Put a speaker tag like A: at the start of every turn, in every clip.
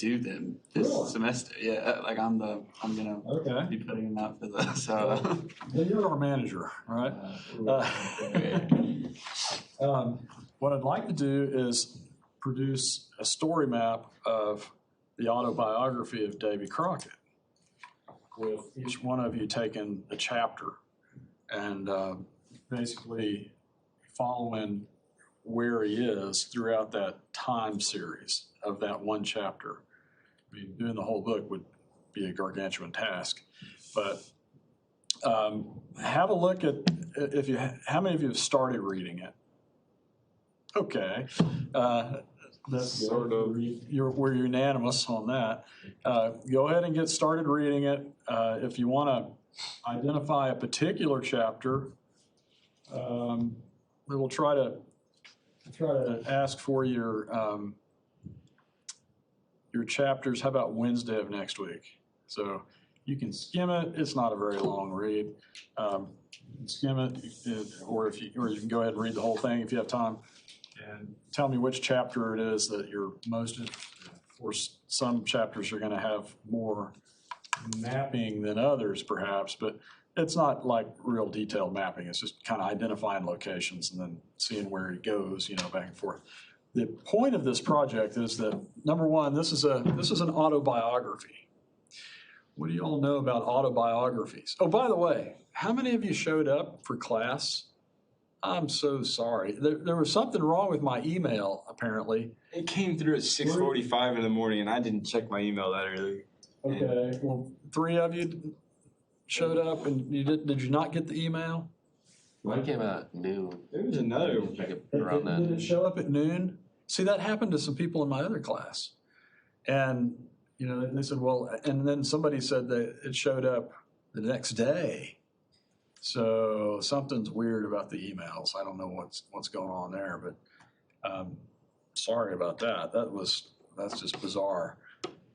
A: do them this semester. Yeah, like I'm gonna be putting them out for the. So
B: well, you're our manager, right? What I'd like to do is produce a story map of the autobiography of Davy Crockett, with each one of you taking a chapter and basically following where he is throughout that time series of that one chapter. I mean, doing the whole book would be a gargantuan task, but have a look at how many of you have started reading it? Okay, that's
C: sort of.
B: We're unanimous on that. Go ahead and get started reading it. If you want to identify a particular chapter, we will try to ask for your chapters. How about Wednesday of next week? So you can skim it. It's not a very long read. You can skim it, or you can go ahead and read the whole thing if you have time. And tell me which chapter it is that you're most interested in. Of course, some chapters are going to have more mapping than others, perhaps, but it's not like real detailed mapping. It's just kind of identifying locations and then seeing where it goes, back and forth. The point of this project is that, number one, this is an autobiography. What do you all know about autobiographies? Oh, by the way, how many of you showed up for class? I'm so sorry. There was something wrong with my email, apparently.
C: It came through at 6:45 in the morning, and I didn't check my email that early.
B: Okay, well, 3 of you showed up, and did you not get the email?
A: Mine came out at noon.
C: There was another one.
B: Did it show up at noon? See, that happened to some people in my other class. And, they said, well, and then somebody said that it showed up the next day. So something's weird about the emails. I don't know what's going on there, but sorry about that. That's just bizarre.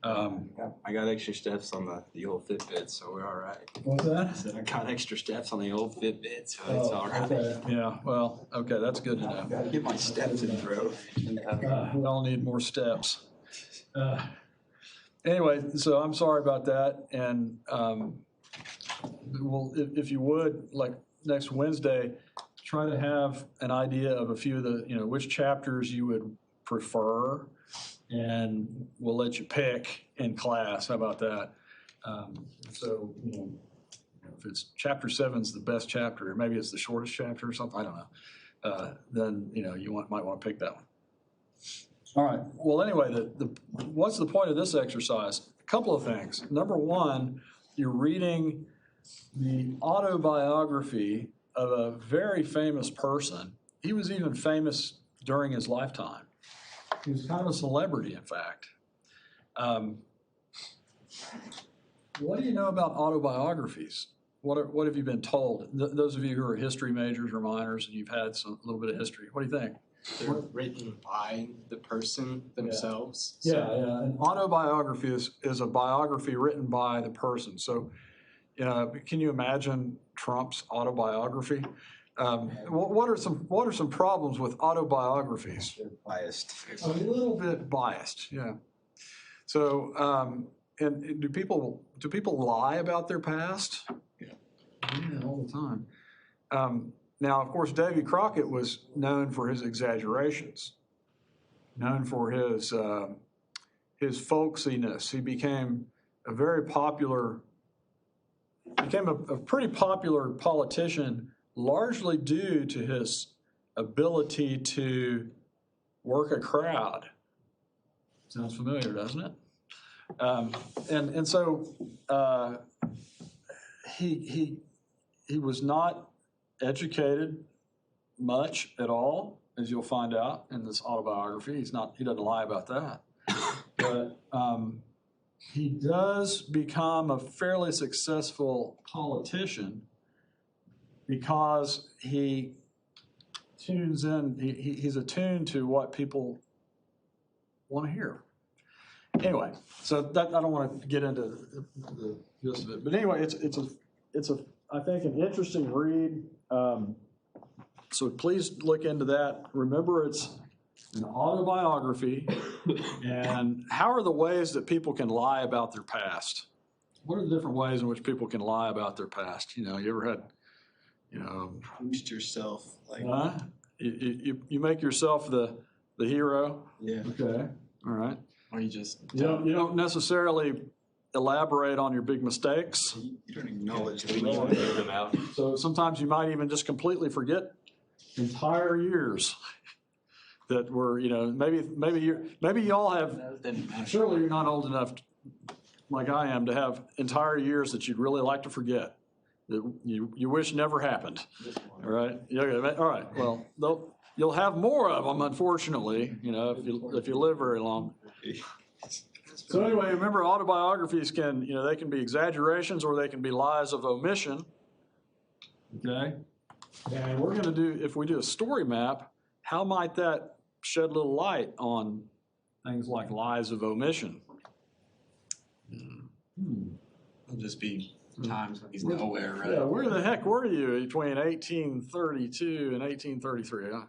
C: I got extra steps on the old Fitbit, so we're all right.
B: What's that?
C: I said I got extra steps on the old Fitbit, so it's all right.
B: Okay. Yeah, well, okay, that's good to know.
C: Gotta get my steps in, bro.
B: We all need more steps. Anyway, so I'm sorry about that, and well, if you would, like next Wednesday, try to have an idea of a few of the, which chapters you would prefer, and we'll let you pick in class. How about that? So, if it's chapter 7's the best chapter, or maybe it's the shortest chapter or something, I don't know, then, you might want to pick that one. All right. Well, anyway, what's the point of this exercise? A couple of things. Number one, you're reading the autobiography of a very famous person. He was even famous during his lifetime. He was kind of a celebrity, in fact. What do you know about autobiographies? What have you been told? Those of you who are history majors or minors and you've had a little bit of history, what do you think?
D: They're written by the person themselves.
B: Yeah, yeah. An autobiography is a biography written by the person. So, can you imagine Trump's autobiography? What are some problems with autobiographies?
C: They're biased.
B: A little bit biased, yeah. So, and do people lie about their past? Yeah, all the time. Now, of course, Davy Crockett was known for his exaggerations, known for his folksiness. He became a pretty popular politician, largely due to his ability to work a crowd. Sounds familiar, doesn't it? And so he was not educated much at all, as you'll find out in this autobiography. He doesn't lie about that. But he does become a fairly successful politician because he tunes in, he's attuned to what people want to hear. Anyway, so that I don't want to get into the gist of it, but anyway, it's a I think an interesting read. So please look into that. Remember, it's an autobiography, and how are the ways that people can lie about their past? What are the different ways in which people can lie about their past? You know, you ever had, you know,
D: Boost yourself, like,
B: you make yourself the hero.
D: yeah.
B: Okay, all right.
A: Or you just
B: You don't necessarily elaborate on your big mistakes.
C: You don't acknowledge
D: We
C: when you
D: don't.
C: figure them out.
B: So sometimes you might even just completely forget entire years that were, you know, maybe y'all have,
A: didn't matter.
B: surely you're not old enough like I am to have entire years that you'd really like to forget, that you wish never happened. All right? Yeah, okay, all right. Well, you'll have more of them, unfortunately, you know, if you live very long. So anyway, remember, autobiographies can, you know, they can be exaggerations or they can be lies of omission. Okay? And we're going to do, if we do a story map, how might that shed a little light on things like lies of omission?
A: It'll just be times when he's nowhere, right?
B: Yeah, where the heck were you between 1832 and 1833? Huh?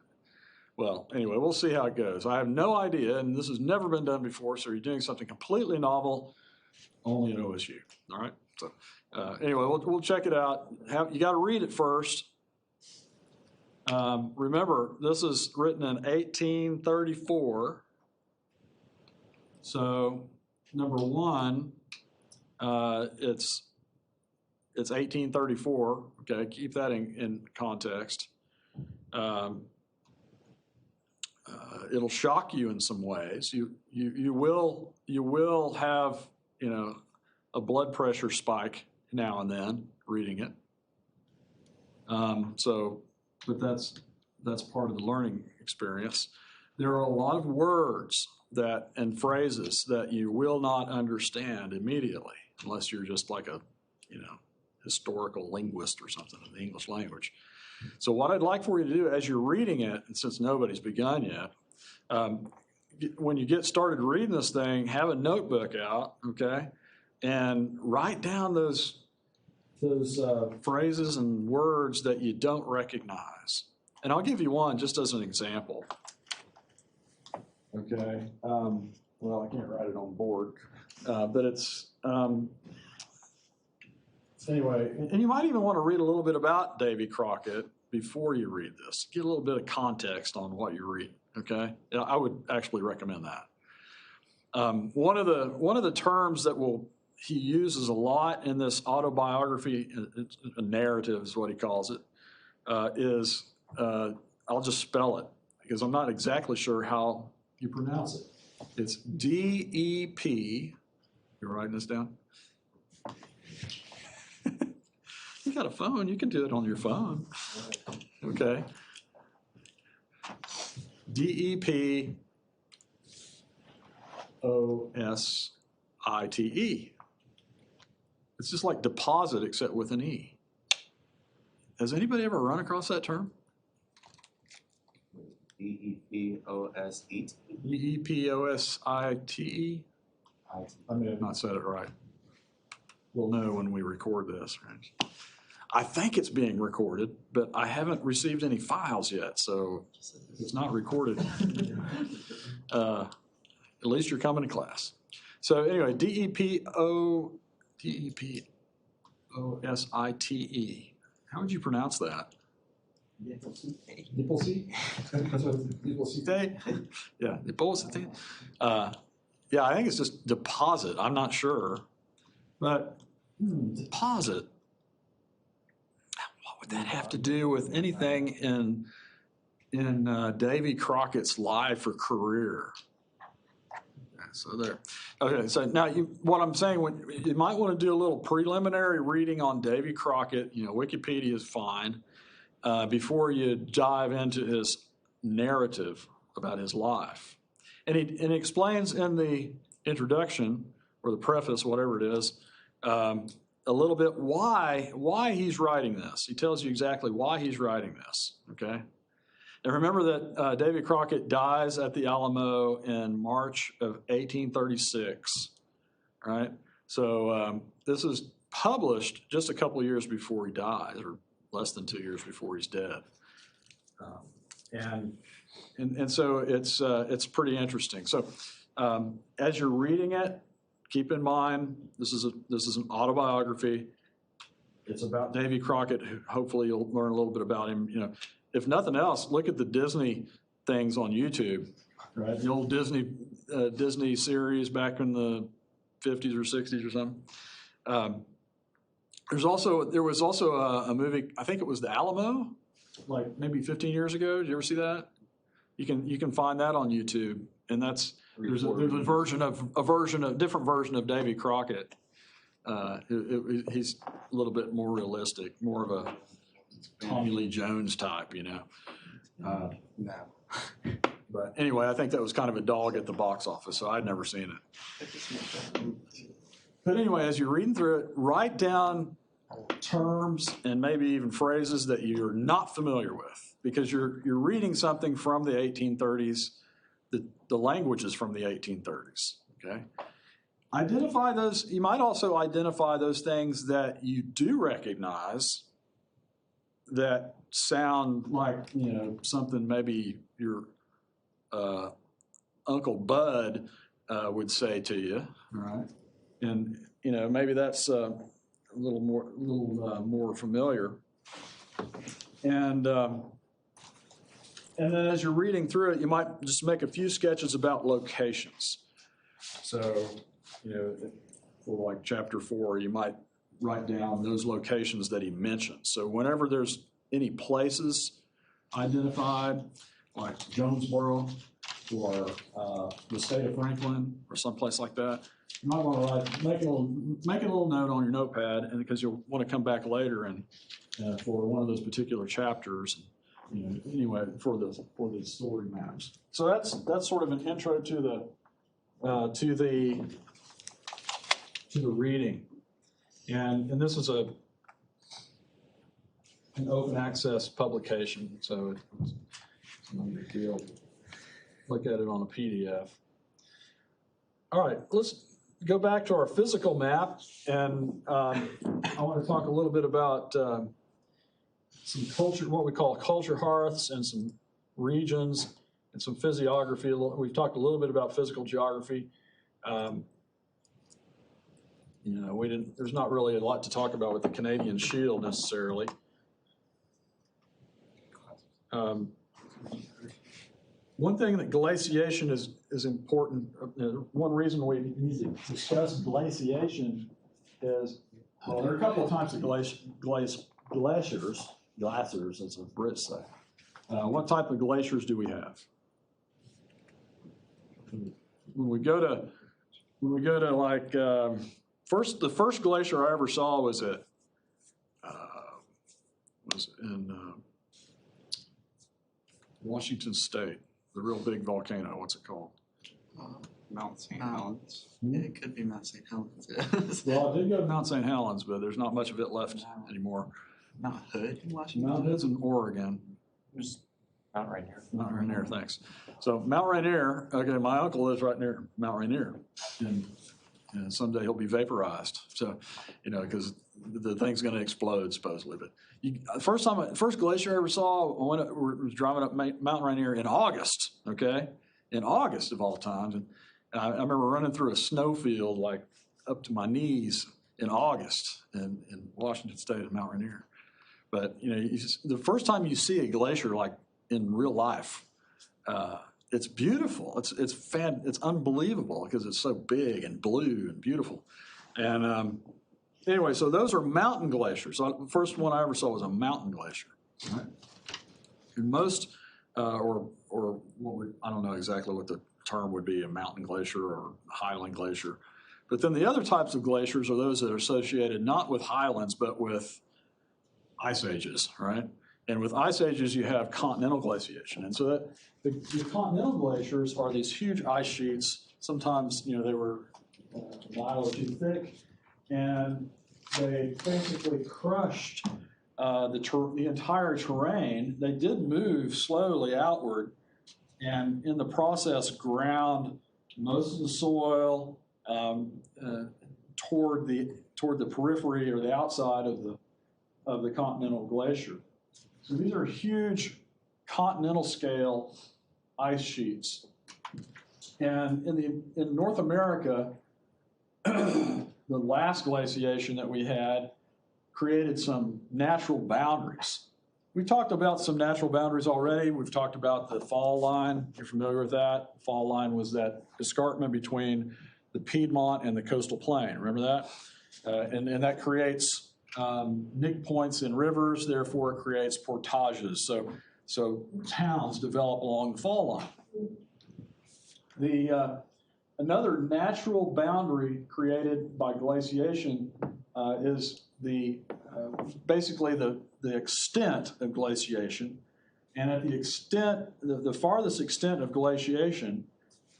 B: Well, anyway, we'll see how it goes. I have no idea, and this has never been done before, so you're doing something completely novel, only at OSU. All right? So anyway, we'll check it out. You got to read it first. Remember, this is written in 1834. So, number one, it's 1834. Okay, keep that in context. It'll shock you in some ways. You will have, you know, a blood pressure spike now and then reading it. But that's part of the learning experience. There are a lot of words and phrases that you will not understand immediately unless you're just like a, you know, historical linguist or something in the English language. So what I'd like for you to do as you're reading it, and since nobody's begun yet, when you get started reading this thing, have a notebook out, okay, and write down those phrases and words that you don't recognize. And I'll give you one just as an example. Okay. Well, I can't write it on the board, but it's anyway. And you might even want to read a little bit about Davy Crockett before you read this. Get a little bit of context on what you're reading. Okay. I would actually recommend that. One of the terms that he uses a lot in this autobiography, a narrative is what he calls it, is, I'll just spell it because I'm not exactly sure how you pronounce it. It's D-E-P. You're writing this down? You got a phone, you can do it on your phone. Okay. D-E-P-O-S-I-T-E. It's just like deposit except with an E. Has anybody ever run across that term?
C: D-E-P-O-S-E.
B: D-E-P-O-S-I-T-E? I may have not said it right. We'll know when we record this, right? I think it's being recorded, but I haven't received any files yet, so it's not recorded. At least you're coming to class. So anyway, D-E-P-O-S-I-T-E. How would you pronounce that? Deposite? Yeah, deposite. Yeah, I think it's just deposit. I'm not sure. But deposit. What would that have to do with anything in Davy Crockett's life or career? So there. Okay, so now what I'm saying, you might want to do a little preliminary reading on Davy Crockett. You know, Wikipedia is fine before you dive into his narrative about his life. And he explains in the introduction or the preface, whatever it is, a little bit why he's writing this. He tells you exactly why he's writing this. Okay. And remember that Davy Crockett dies at the Alamo in March of 1836, right? So this is published just a couple of years before he dies, or less than 2 years before he's dead. And and so it's pretty interesting. So as you're reading it, keep in mind, this is an autobiography. It's about Davy Crockett. Hopefully you'll learn a little bit about him. You know, if nothing else, look at the Disney things on YouTube, right? The old Disney series back in the 50s or 60s or something. There was also a movie, I think it was The Alamo, like maybe 15 years ago. Did you ever see that? You can find that on YouTube, and there's a different version of Davy Crockett. He's a little bit more realistic, more of a Tommy Lee Jones type, you know.
D: No.
B: But anyway, I think that was kind of a dog at the box office, so I'd never seen it. But anyway, as you're reading through it, write down terms and maybe even phrases that you're not familiar with, because you're reading something from the 1830s. The language is from the 1830s, okay? Identify those. You might also identify those things that you do recognize that sound like, you know, something maybe your Uncle Bud would say to you, right? And, you know, maybe that's a little more familiar. And then as you're reading through it, you might just make a few sketches about locations. So, you know, for like chapter 4, you might write down those locations that he mentioned. So whenever there's any places identified, like Jonesboro or the state of Franklin or someplace like that, you might want to make a little note on your notepad, and because you'll want to come back later and for one of those particular chapters. You know, anyway, for the story maps. So that's sort of an intro to the reading, and this is an open access publication, so it's no big deal. Look at it on a PDF. All right, let's go back to our physical map, and I want to talk a little bit about some culture, what we call culture hearths, and some regions, and some physiography. We've talked a little bit about physical geography. You know, there's not really a lot to talk about with the Canadian Shield necessarily. One thing that glaciation is important. One reason we need to discuss glaciation is, well, there are a couple of types of glaciers, as the Brits say. What type of glaciers do we have? When we go to like the first glacier I ever saw was in Washington State, the real big volcano. What's it called?
C: Mount St. Helens.
A: Yeah, it could be Mount St. Helens.
B: Well, I did go to Mount St. Helens, but there's not much of it left anymore.
A: Mount Hood in Washington?
B: Mount Hood's in Oregon.
A: There's Mount Rainier.
B: Mount Rainier, thanks. So Mount Rainier, okay, my uncle lives right near Mount Rainier, and someday he'll be vaporized. So, you know, because the thing's going to explode supposedly. But first glacier I ever saw, I was driving up Mount Rainier in August. Okay, in August of all times, and I remember running through a snowfield like up to my knees in August in Washington State at Mount Rainier. But you know, the first time you see a glacier like in real life, it's beautiful. It's unbelievable because it's so big and blue and beautiful. And anyway, so those are mountain glaciers. So the first one I ever saw was a mountain glacier. Right? And most, I don't know exactly what the term would be, a mountain glacier or highland glacier. But then the other types of glaciers are those that are associated not with highlands, but with ice ages, right? And with ice ages, you have continental glaciation. And so that the continental glaciers are these huge ice sheets. Sometimes, you know, they were a mile or two thick, and they basically crushed the entire terrain. They did move slowly outward, and in the process, ground most of the soil toward the periphery or the outside of the continental glacier. So these are huge continental scale ice sheets. And in North America, the last glaciation that we had created some natural boundaries. We talked about some natural boundaries already. We've talked about the fall line. You're familiar with that? Fall line was that escarpment between the Piedmont and the coastal plain. Remember that? And that creates nick points in rivers, therefore it creates portages. So towns develop along the fall line. Another natural boundary created by glaciation is basically the extent of glaciation. And at the farthest extent of glaciation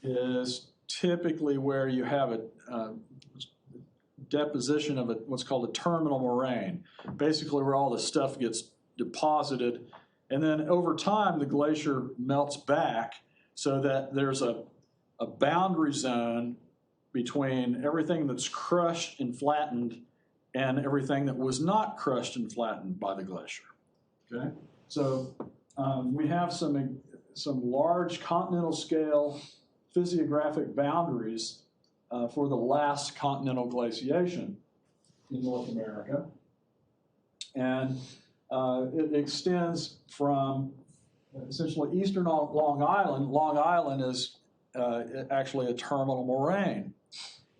B: is typically where you have a deposition of what's called a terminal moraine, basically where all the stuff gets deposited. And then over time, the glacier melts back so that there's a boundary zone between everything that's crushed and flattened and everything that was not crushed and flattened by the glacier. Okay, so we have some large continental scale physiographic boundaries for the last continental glaciation in North America, and it extends from essentially eastern Long Island. Long Island is actually a terminal moraine.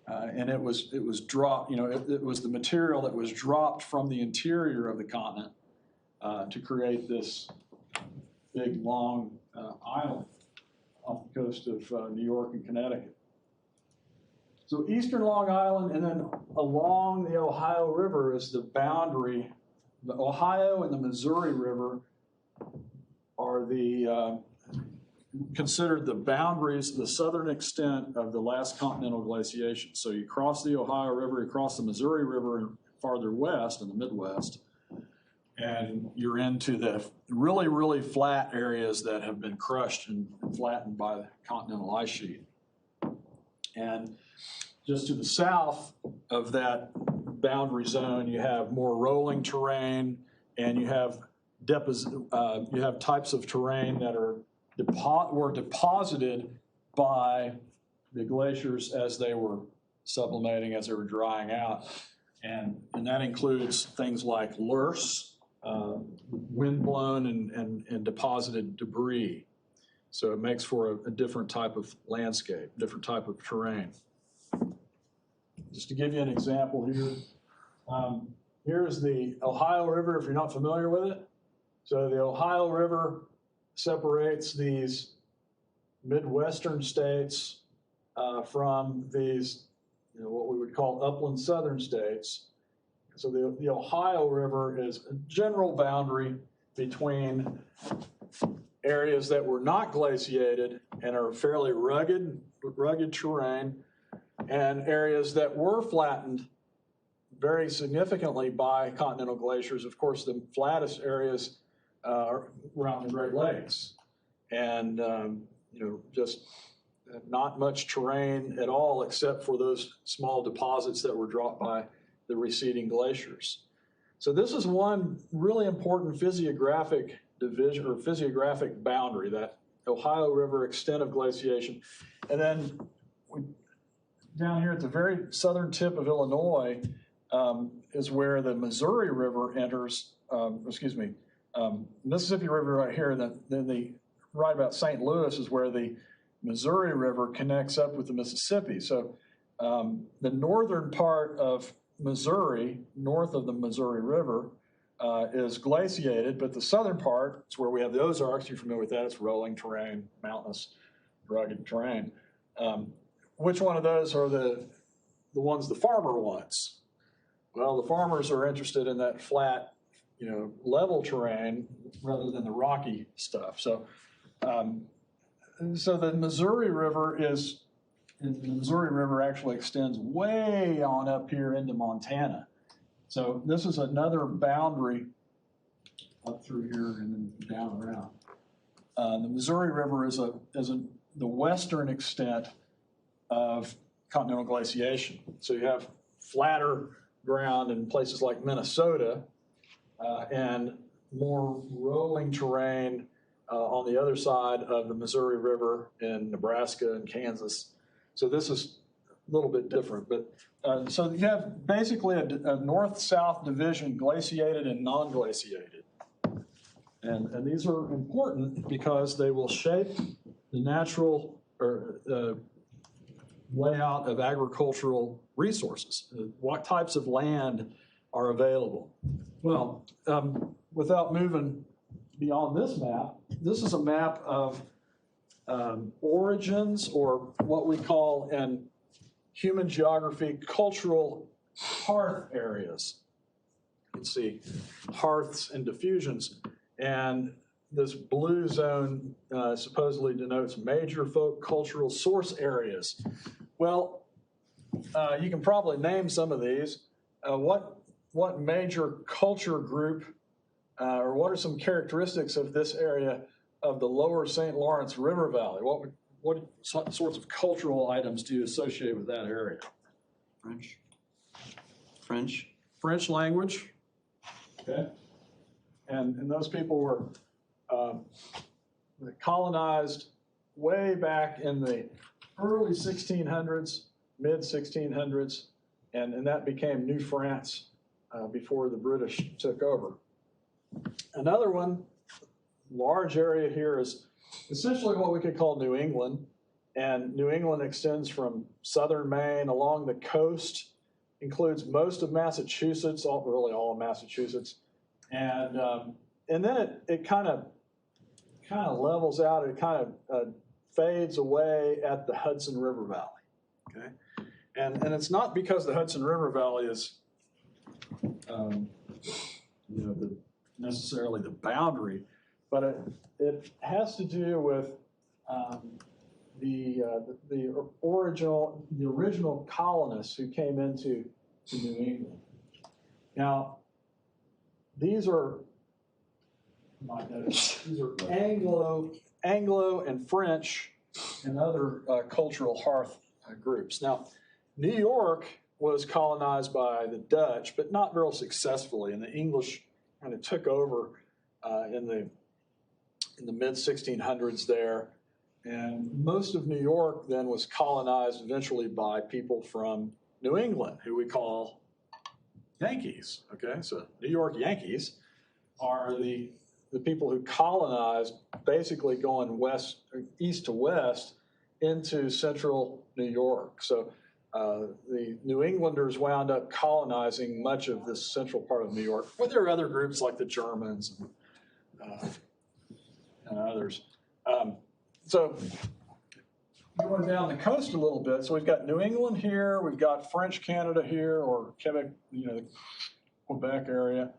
B: And it was dropped, it was the material that was dropped from the interior of the continent to create this big, long island off the coast of New York and Connecticut. So eastern Long Island, and then along the Ohio River is the boundary. The Ohio and the Missouri River are considered the boundaries, the southern extent of the last continental glaciation. So you cross the Ohio River, you cross the Missouri River farther west in the Midwest, and you're into the really, really flat areas that have been crushed and flattened by the continental ice sheet. And just to the south of that boundary zone, you have more rolling terrain, and you have types of terrain that were deposited by the glaciers as they were sublimating, as they were drying out. And that includes things like loess, windblown and deposited debris. So it makes for a different type of landscape, different type of terrain. Just to give you an example here, here's the Ohio River, if you're not familiar with it. So the Ohio River separates these Midwestern states from these, what we would call upland southern states. So the Ohio River is a general boundary between areas that were not glaciated and are fairly rugged terrain, and areas that were flattened very significantly by continental glaciers. Of course, the flattest areas around the Great Lakes, and just not much terrain at all except for those small deposits that were dropped by the receding glaciers. So this is one really important physiographic division or physiographic boundary, that Ohio River extent of glaciation. And then down here at the very southern tip of Illinois is where the Missouri River enters, Mississippi River right here, then right about St. Louis is where the Missouri River connects up with the Mississippi. So the northern part of Missouri, north of the Missouri River, is glaciated, but the southern part is where we have the Ozarks. You're familiar with that. It's rolling terrain, mountainous, rugged terrain. Which one of those are the ones the farmer wants? Well, the farmers are interested in that flat, level terrain rather than the rocky stuff. So the Missouri River actually extends way on up here into Montana. So this is another boundary up through here and then down around. The Missouri River is the western extent of continental glaciation. So you have flatter ground in places like Minnesota and more rolling terrain on the other side of the Missouri River in Nebraska and Kansas. So this is a little bit different, but so you have basically a north-south division, glaciated and non-glaciated. And these are important because they will shape the natural layout of agricultural resources. What types of land are available? Well, without moving beyond this map, this is a map of origins, or what we call in human geography, cultural hearth areas. You can see hearths and diffusions. And this blue zone supposedly denotes major folk cultural source areas. Well, you can probably name some of these. What major culture group, or what are some characteristics of this area of the lower St. Lawrence River Valley? What sorts of cultural items do you associate with that area? French language. Okay. And those people were colonized way back in the early 1600s, mid 1600s, and that became New France before the British took over. Another one, large area here, is essentially what we could call New England. And New England extends from southern Maine along the coast, includes most of Massachusetts, really all of Massachusetts. And then it kind of levels out. It kind of fades away at the Hudson River Valley. Okay, and it's not because the Hudson River Valley is, necessarily the boundary, but it has to do with the original colonists who came into New England. Now, these are Anglo and French and other cultural hearth groups. Now, New York was colonized by the Dutch, but not real successfully, and the English kind of took over in the mid 1600s there. And most of New York then was colonized eventually by people from New England, who we call Yankees. Okay, so New York Yankees are the people who colonized, basically going east to west into central New York. So the New Englanders wound up colonizing much of this central part of New York. But there are other groups like the Germans and others. So going down the coast a little bit, so we've got New England here, we've got French Canada here, or Quebec, the Quebec area,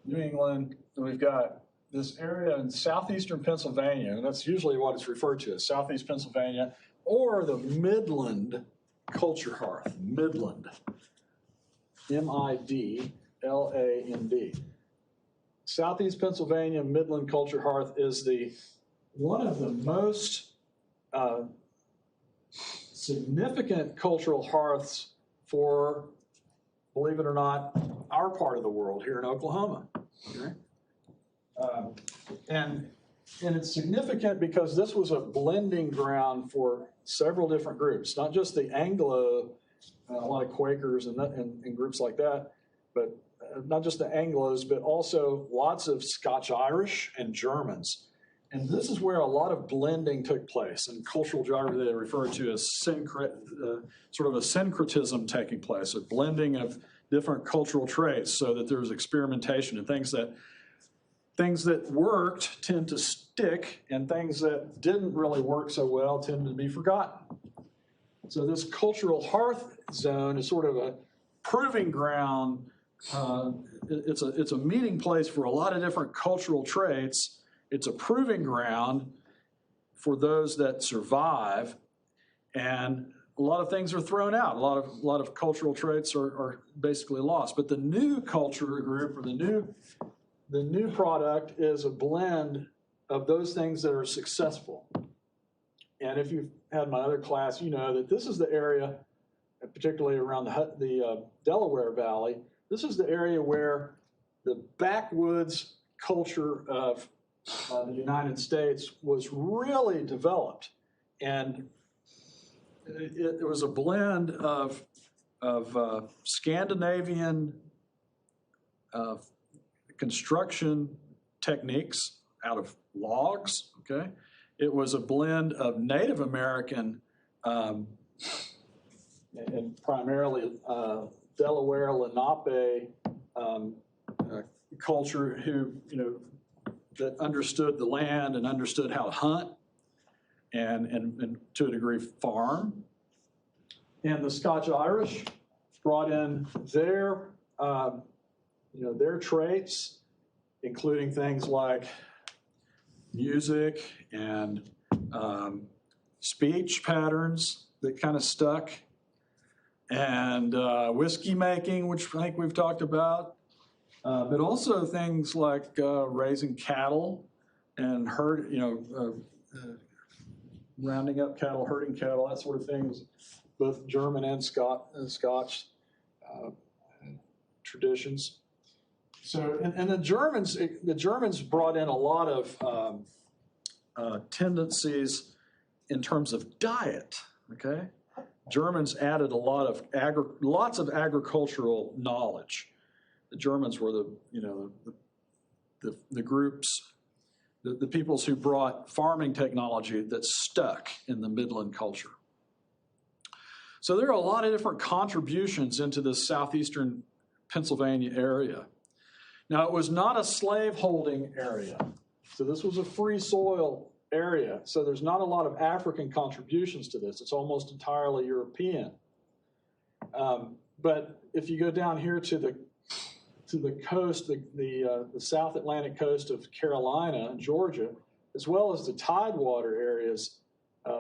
B: New England, and we've got this area in southeastern Pennsylvania, and that's usually what it's referred to as southeast Pennsylvania, or the Midland culture hearth, Midland, Midland. Southeast Pennsylvania Midland culture hearth is one of the most significant cultural hearths for, believe it or not, our part of the world here in Oklahoma. Okay? And it's significant because this was a blending ground for several different groups, not just the Anglo, a lot of Quakers and groups like that, but not just the Anglos, but also lots of Scotch-Irish and Germans. And this is where a lot of blending took place. In cultural geography, they refer to as sort of a syncretism taking place, a blending of different cultural traits so that there's experimentation, and things that worked tend to stick, and things that didn't really work so well tend to be forgotten. So this cultural hearth zone is sort of a proving ground. It's a meeting place for a lot of different cultural traits. It's a proving ground for those that survive, and a lot of things are thrown out. A lot of cultural traits are basically lost. But the new culture group, or the new product, is a blend of those things that are successful. And if you've had my other class, you know that this is the area, particularly around the Delaware Valley, this is the area where the backwoods culture of the United States was really developed. And it was a blend of Scandinavian construction techniques out of logs, okay? It was a blend of Native American and primarily Delaware, Lenape culture who, that understood the land and understood how to hunt and to a degree farm. And the Scotch-Irish brought in their traits, including things like music and speech patterns that kind of stuck, and whiskey making, which I think we've talked about, but also things like raising cattle and rounding up cattle, herding cattle, that sort of things, both German and Scotch traditions. So, and the Germans brought in a lot of tendencies in terms of diet. Okay, Germans added lots of agricultural knowledge. The Germans were the groups, the peoples who brought farming technology that stuck in the Midland culture. So there are a lot of different contributions into this southeastern Pennsylvania area. Now, it was not a slaveholding area. So this was a free soil area. So there's not a lot of African contributions to this. It's almost entirely European. But if you go down here to the coast, the South Atlantic coast of Carolina and Georgia, as well as the Tidewater areas,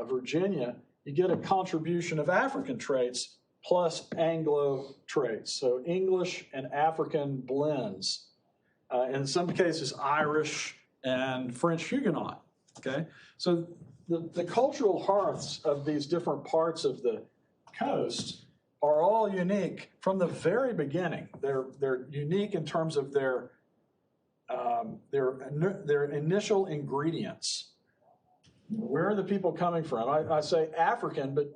B: Virginia, you get a contribution of African traits plus Anglo traits. So English and African blends. In some cases, Irish and French Huguenot. Okay, so the cultural hearths of these different parts of the coast are all unique from the very beginning. They're unique in terms of their initial ingredients. Where are the people coming from? I say African, but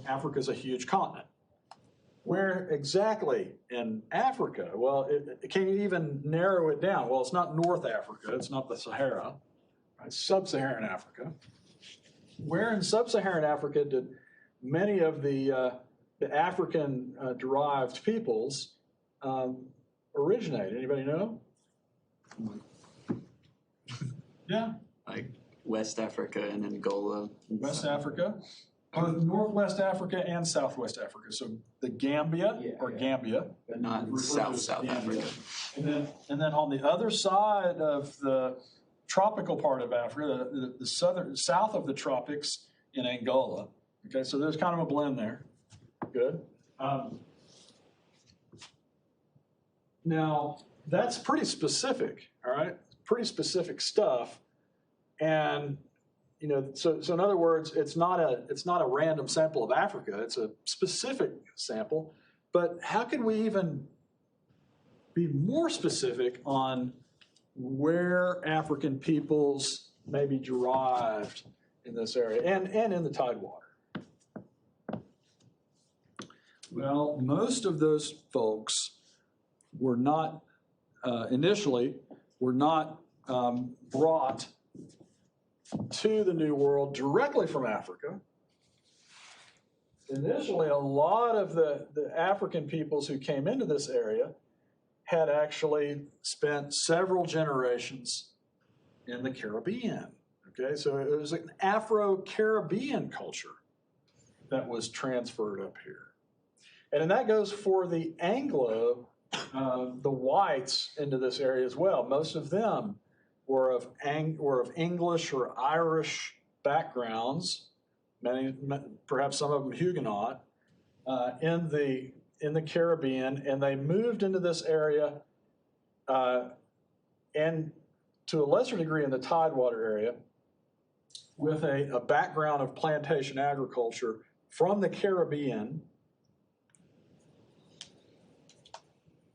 B: Africa is a huge continent. Where exactly in Africa? Well, can you even narrow it down? Well, it's not North Africa. It's not the Sahara. It's Sub-Saharan Africa. Where in Sub-Saharan Africa did many of the African-derived peoples originate? Anybody know? Yeah.
A: Like West Africa and Angola.
B: West Africa. Northwest Africa and Southwest Africa. So the Gambia Gambia.
A: But not South Africa.
B: And then on the other side of the tropical part of Africa, the south of the tropics in Angola. Okay, so there's kind of a blend there. Good. Now, that's pretty specific, all right? Pretty specific stuff. And so in other words, it's not a random sample of Africa. It's a specific sample. But how can we even be more specific on where African peoples may be derived in this area and in the Tidewater? Well, most of those folks were not initially brought to the New World directly from Africa. Initially, a lot of the African peoples who came into this area had actually spent several generations in the Caribbean. Okay, so it was an Afro-Caribbean culture that was transferred up here. And that goes for the Anglo, the whites into this area as well. Most of them were of English or Irish backgrounds, many, perhaps some of them Huguenot, in the Caribbean, and they moved into this area, and to a lesser degree in the Tidewater area, with a background of plantation agriculture from the Caribbean,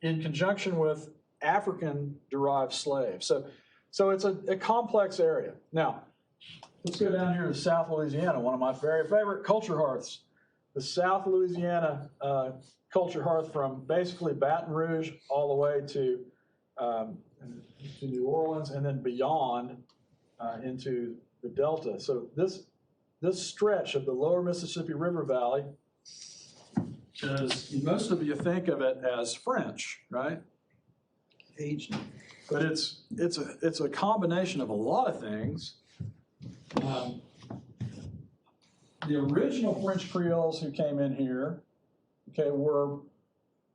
B: in conjunction with African-derived slaves. So So it's a complex area. Now, let's go down here to South Louisiana, one of my very favorite culture hearths. The South Louisiana culture hearth from basically Baton Rouge all the way to New Orleans and then beyond into the Delta. So this stretch of the lower Mississippi River Valley is, most of you think of it as French, right?
C: Cajun.
B: But it's a combination of a lot of things. The original French Creoles who came in here, okay, were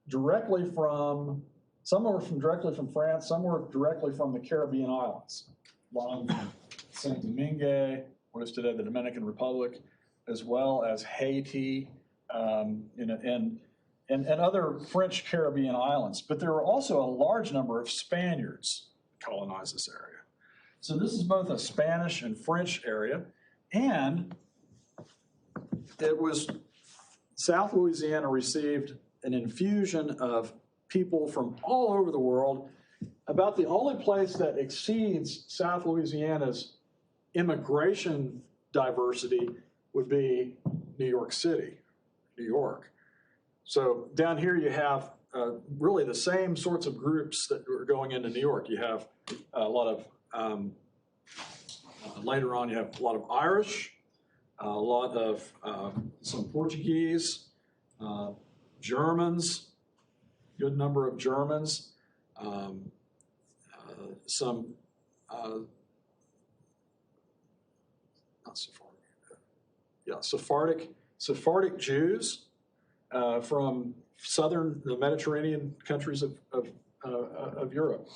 B: directly from, some were directly from France, some were directly from the Caribbean islands, along Saint Domingue, what is today the Dominican Republic, as well as Haiti, and other French Caribbean islands. But there were also a large number of Spaniards who colonized this area. So this is both a Spanish and French area, and it was, South Louisiana received an infusion of people from all over the world. About the only place that exceeds South Louisiana's immigration diversity would be New York City, New York. So down here you have really the same sorts of groups that are going into New York. You have a lot of, later on you have a lot of Irish, a lot of some Portuguese, Germans, good number of Germans, some not Sephardic, Sephardic Jews from the Mediterranean countries of Europe.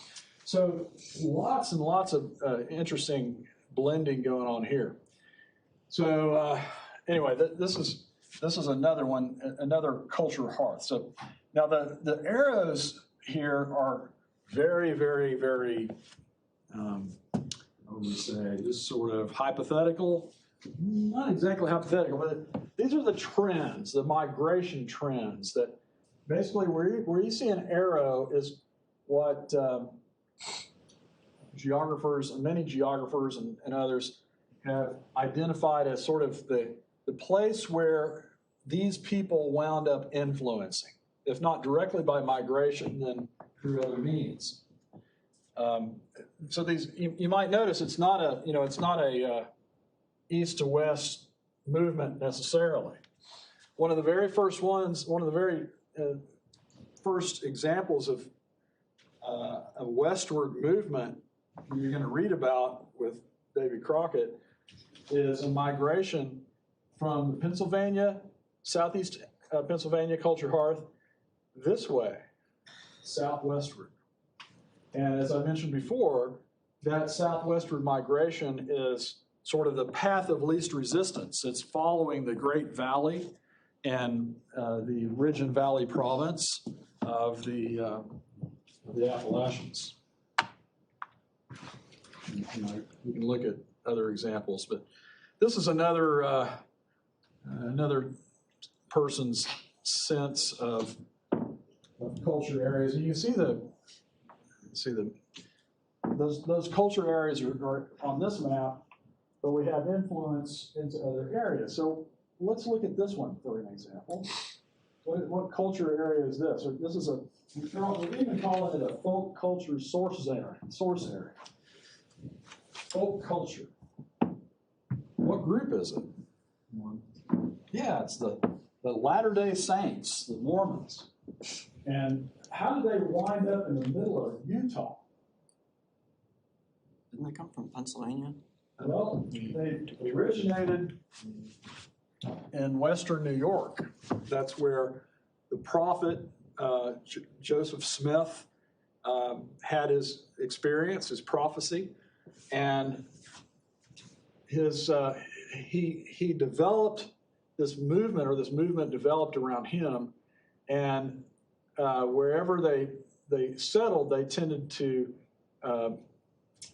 B: So lots and lots of interesting blending going on here. So anyway, this is another one, another culture hearth. So now the arrows here are very, very, very, what would we say, just sort of hypothetical. Not exactly hypothetical, but these are the trends, the migration trends that basically where you see an arrow is what geographers, and many geographers and others have identified as sort of the place where these people wound up influencing, if not directly by migration, then through other means. So these, you might notice it's not a east to west movement necessarily. One of the very first ones, one of the very first examples of a westward movement you're going to read about with Davy Crockett is a migration from Pennsylvania, southeast Pennsylvania culture hearth, this way, southwestward. And as I mentioned before, that southwestward migration is sort of the path of least resistance. It's following the Great Valley and the Ridge and Valley province of the Appalachians. You can look at other examples, but this is another person's sense of culture areas. And you can see those culture areas are on this map, but we have influence into other areas. So let's look at this one for an example. What culture area is this? Or this is we're even calling it a folk culture source area. Folk culture. What group is it? Yeah, it's the Latter-day Saints, the Mormons. And how did they wind up in the middle of Utah?
A: Didn't they come from Pennsylvania?
B: Well, they originated in western New York. That's where the prophet Joseph Smith had his experience, his prophecy, and he developed this movement, or this movement developed around him, and wherever they settled, they tended to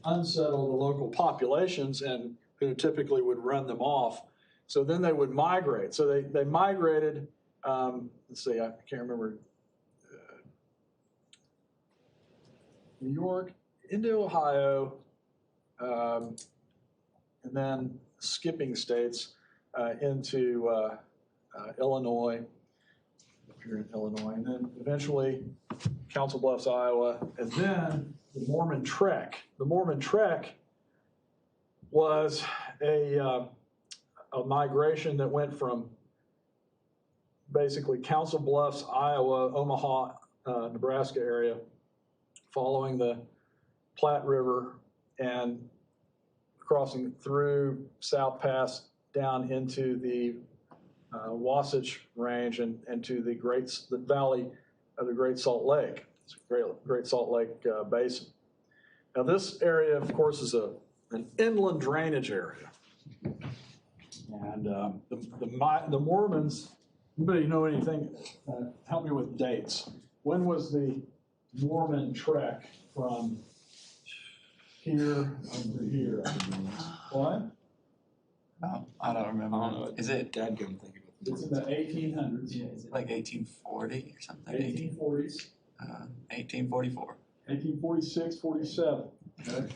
B: unsettle the local populations, and who typically would run them off. So then they would migrate. So they migrated, let's see, I can't remember, New York into Ohio, and then skipping states into Illinois, up here in Illinois, and then eventually Council Bluffs, Iowa, and then the Mormon Trek. The Mormon Trek was a migration that went from basically Council Bluffs, Iowa, Omaha, Nebraska area, following the Platte River and crossing through South Pass down into the Wasatch Range and to the valley of the Great Salt Lake, Great Salt Lake Basin. Now this area, of course, is an inland drainage area. And the Mormons, anybody know anything? Help me with dates. When was the Mormon trek from here over here? What?
A: Oh, I don't remember.
C: I don't know.
A: Is it?
C: Dad couldn't think of it.
B: It's in the 1800s.
A: Yeah, is it like 1840 or something?
B: 1840s.
A: 1844.
B: 1846, 47. Okay.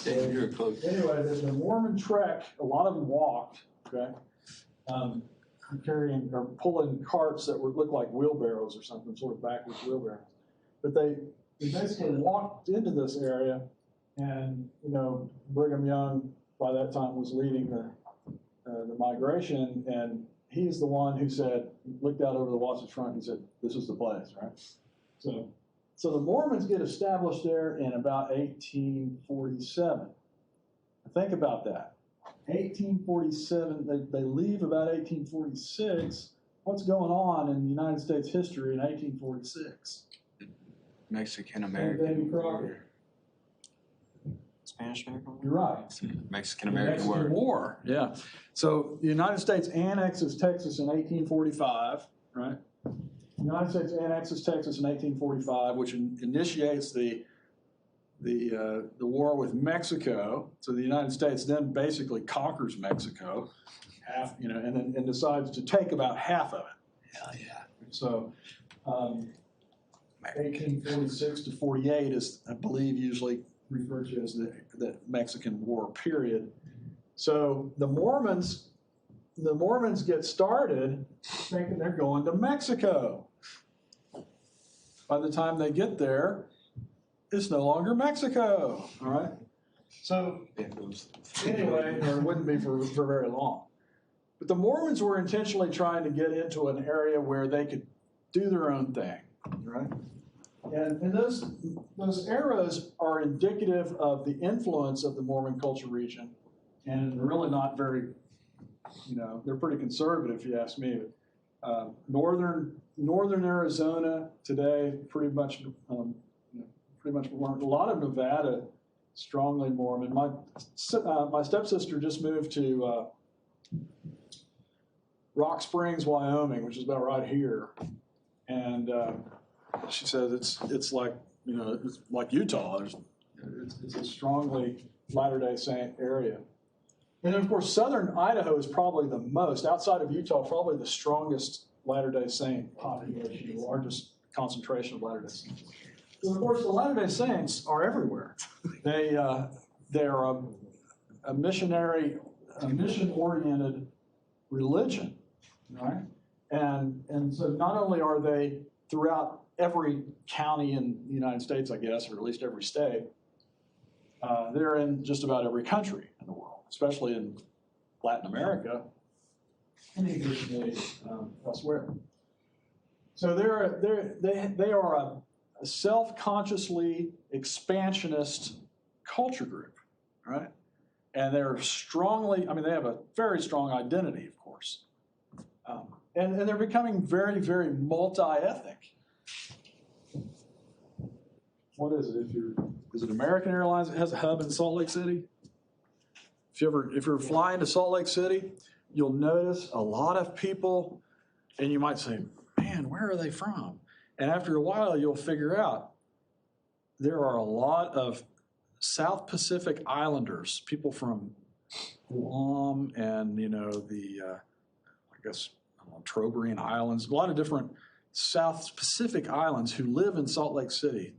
C: Dave, you were close.
B: Anyway, the Mormon trek, a lot of them walked, okay, carrying or pulling carts that would look like wheelbarrows or something, sort of backwards wheelbarrows. But they basically walked into this area, and Brigham Young by that time was leading the migration, and he's the one who said, looked out over the Wasatch Front and said, "This is the place," right? So the Mormons get established there in about 1847. Think about that. 1847, they leave about 1846. What's going on in United States history in 1846?
C: Mexican
B: Davy
C: American
B: Crockett.
C: Spanish American War?
B: You're right.
C: Mexican American War.
B: War, yeah. So the United States annexes Texas in 1845, right? The United States annexes Texas in 1845, which initiates the war with Mexico. So the United States then basically conquers Mexico, and decides to take about half of it.
A: Hell yeah.
B: So 1846 to 48 is, I believe, usually referred to as the Mexican War period. So the Mormons get started thinking they're going to Mexico. By the time they get there, it's no longer Mexico, all right? So anyway, or it wouldn't be for very long. But the Mormons were intentionally trying to get into an area where they could do their own thing, right? And those eras are indicative of the influence of the Mormon culture region, and they're really not very, they're pretty conservative, if you ask me. Northern Arizona today, pretty much Mormon. A lot of Nevada, strongly Mormon. My stepsister just moved to Rock Springs, Wyoming, which is about right here, and she says it's like it's like Utah. It's a strongly Latter-day Saint area. And then, of course, southern Idaho is probably the most, outside of Utah, probably the strongest Latter-day Saint population, the largest concentration of Latter-day Saints. So, of course, the Latter-day Saints are everywhere. They're a mission-oriented religion, right? And so not only are they throughout every county in the United States, I guess, or at least every state, they're in just about every country in the world, especially in Latin America, and increasingly elsewhere. So they are a self-consciously expansionist culture group, right? And they're they have a very strong identity, of course. And they're becoming very, very multi-ethnic. What is it? Is it American Airlines that has a hub in Salt Lake City? If you're flying to Salt Lake City, you'll notice a lot of people, and you might say, "Man, where are they from?" And after a while, you'll figure out there are a lot of South Pacific Islanders, people from Guam and Trobriand Islands, a lot of different South Pacific islands who live in Salt Lake City.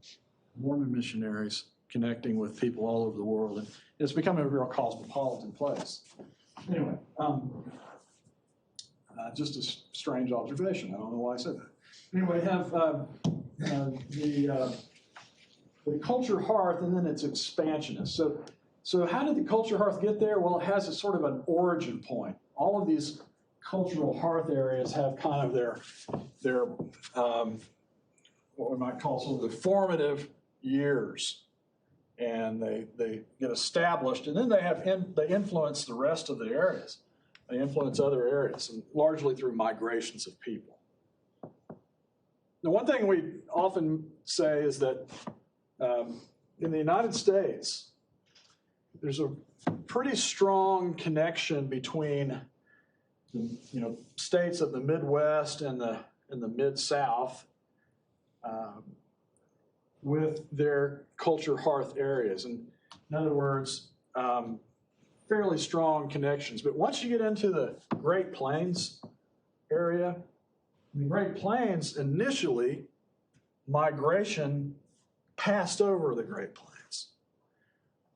B: Mormon missionaries connecting with people all over the world. And it's becoming a real cosmopolitan place. Anyway, just a strange observation. I don't know why I said that. Anyway, have the culture hearth, and then it's expansionist. So how did the culture hearth get there? Well, it has a sort of an origin point. All of these cultural hearth areas have kind of their what we might call sort of the formative years, and they get established, and then they influence the rest of the areas. They influence other areas, and largely through migrations of people. The one thing we often say is that in the United States, there's a pretty strong connection between the, states of the Midwest and the Mid-South with their culture hearth areas. And in other words, fairly strong connections. But once you get into the Great Plains area, the Great Plains initially, migration passed over the Great Plains.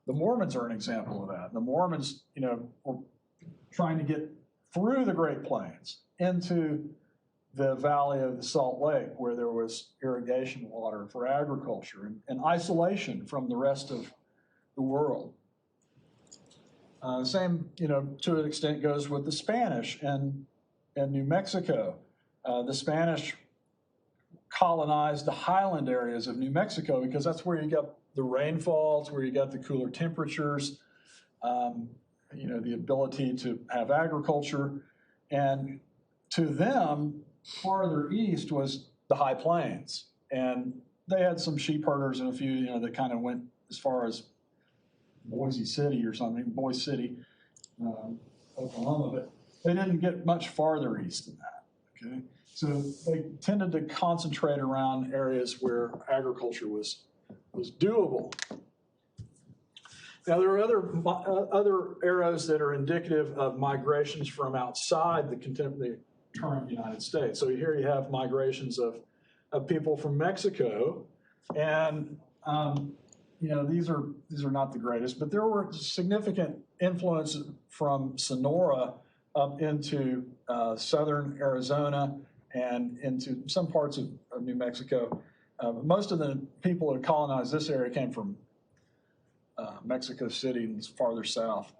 B: The Mormons are an example of that. The Mormons, were trying to get through the Great Plains into the valley of the Salt Lake, where there was irrigation water for agriculture and isolation from the rest of the world. Same, to an extent goes with the Spanish and New Mexico. The Spanish colonized the highland areas of New Mexico because that's where you got the rainfalls, where you got the cooler temperatures, the ability to have agriculture. And to them, farther east was the high plains. And they had some sheep herders and a few, that kind of went as far as Boise City or something, Boise City, Oklahoma, but they didn't get much farther east than that, okay? So they tended to concentrate around areas where agriculture was doable. Now, there are other areas that are indicative of migrations from outside the current United States. So here you have migrations of people from Mexico, and these are not the greatest, but there were significant influence from Sonora up into southern Arizona and into some parts of New Mexico. Most of the people that colonized this area came from Mexico City and farther south.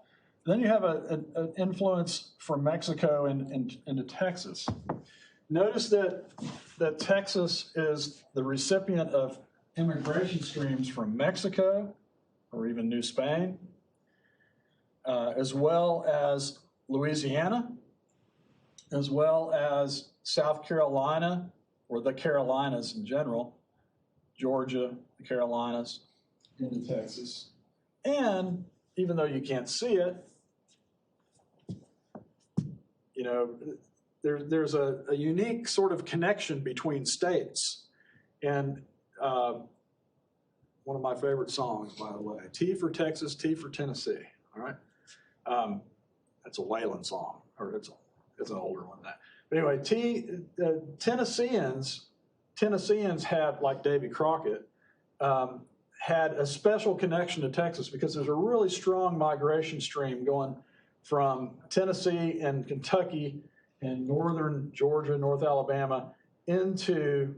B: Then you have an influence from Mexico into Texas. Notice that Texas is the recipient of immigration streams from Mexico or even New Spain, as well as Louisiana, as well as South Carolina, or the Carolinas in general, Georgia, the Carolinas, into Texas. And even though you can't see it, there's a unique sort of connection between states. And one of my favorite songs, by the way, T for Texas, T for Tennessee, all right? That's a Waylon song, or it's an older one than that. But anyway, Tennesseans had, like Davy Crockett, had a special connection to Texas because there's a really strong migration stream going from Tennessee and Kentucky and northern Georgia, North Alabama into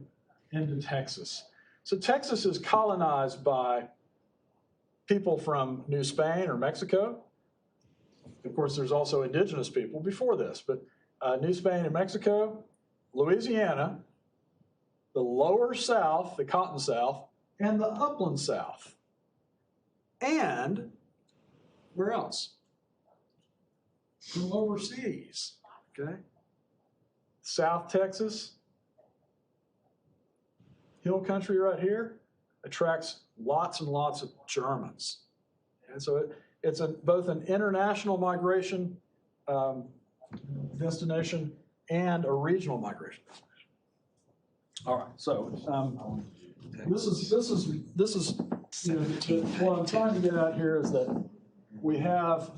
B: Texas. So Texas is colonized by people from New Spain or Mexico. Of course, there's also indigenous people before this, but New Spain and Mexico, Louisiana, the lower South, the Cotton South, and the upland South. And where else? From overseas, okay? South Texas, hill country right here, attracts lots and lots of Germans. And so it's both an international migration destination and a regional migration destination. All right, so this is what I'm trying to get at here is that we have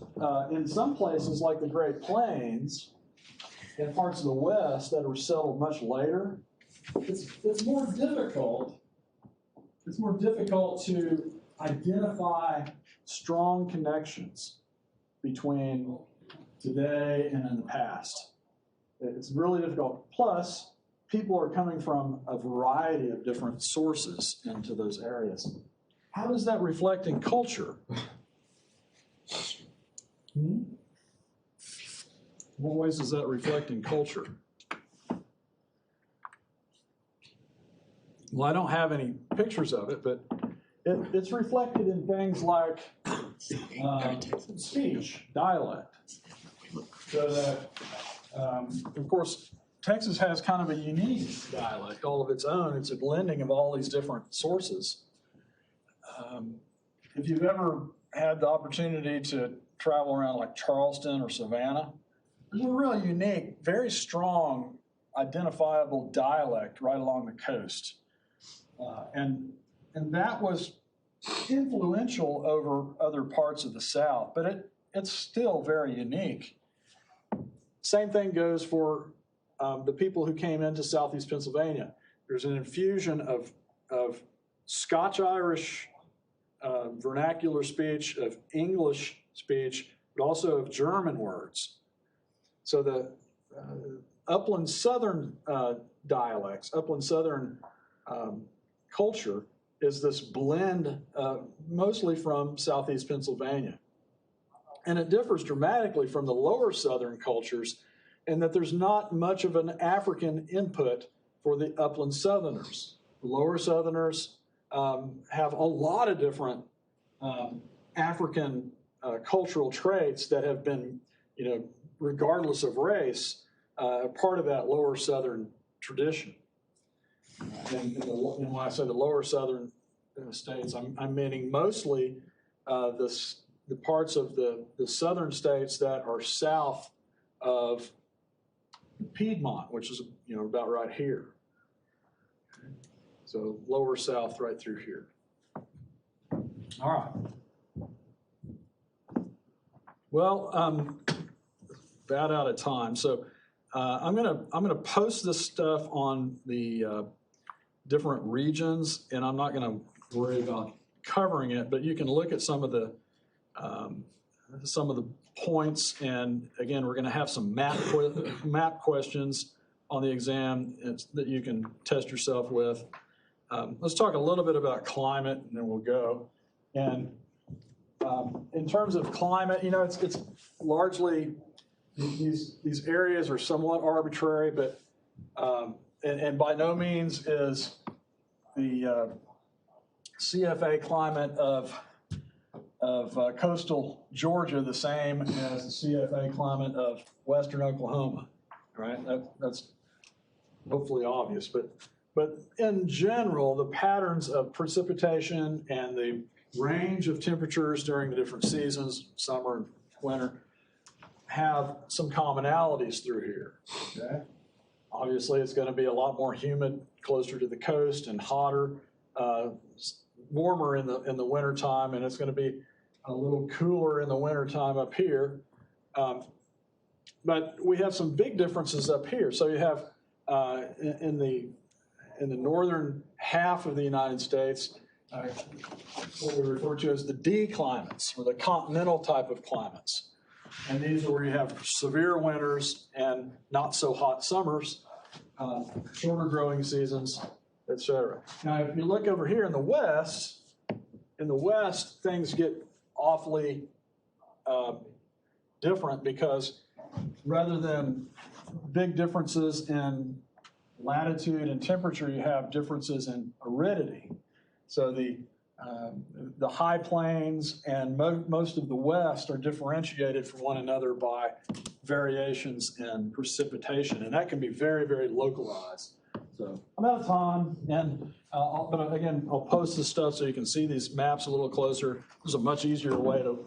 B: in some places like the Great Plains and parts of the West that were settled much later. It's more difficult. It's more difficult to identify strong connections between today and in the past. It's really difficult. Plus, people are coming from a variety of different sources into those areas. How does that reflect in culture? What ways does that reflect in culture? Well, I don't have any pictures of it, but it's reflected in things like speech, dialect. So that, of course, Texas has kind of a unique dialect all of its own. It's a blending of all these different sources. If you've ever had the opportunity to travel around like Charleston or Savannah, there's a really unique, very strong, identifiable dialect right along the coast. And that was influential over other parts of the South, but it's still very unique. Same thing goes for the people who came into Southeast Pennsylvania. There's an infusion of Scotch-Irish vernacular speech, of English speech, but also of German words. So the upland Southern dialects, upland Southern culture is this blend mostly from Southeast Pennsylvania. And it differs dramatically from the lower Southern cultures in that there's not much of an African input for the upland Southerners. The lower Southerners have a lot of different African cultural traits that have been, regardless of race, part of that lower Southern tradition. And when I say the lower Southern states, I'm meaning mostly the parts of the Southern states that are south of Piedmont, which is about right here. So lower South right through here. All right. Well, about out of time. So I'm gonna post this stuff on the different regions, and I'm not gonna worry about covering it, but you can look at some of the points. And again, we're gonna have some map questions on the exam that you can test yourself with. Let's talk a little bit about climate, and then we'll go. And in terms of climate, it's largely these areas are somewhat arbitrary, but and by no means is the CFA climate of coastal Georgia the same as the CFA climate of western Oklahoma. Right? That's hopefully obvious, but in general, the patterns of precipitation and the range of temperatures during the different seasons, summer and winter, have some commonalities through here. Okay? Obviously, it's going to be a lot more humid closer to the coast and hotter, warmer in the wintertime, and it's going to be a little cooler in the wintertime up here. But we have some big differences up here. So you have in the northern half of the United States, what we refer to as the D climates, or the continental type of climates. And these are where you have severe winters and not so hot summers, shorter growing seasons, etc. Now, if you look over here in the West, things get awfully different, because rather than big differences in latitude and temperature, you have differences in aridity. So the high plains and most of the West are differentiated from one another by variations in precipitation, and that can be very, very localized. So I'm out of time, and but again, I'll post this stuff so you can see these maps a little closer. There's a much easier way to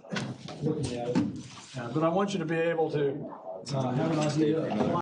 B: look at it, but I want you to be able to have an idea.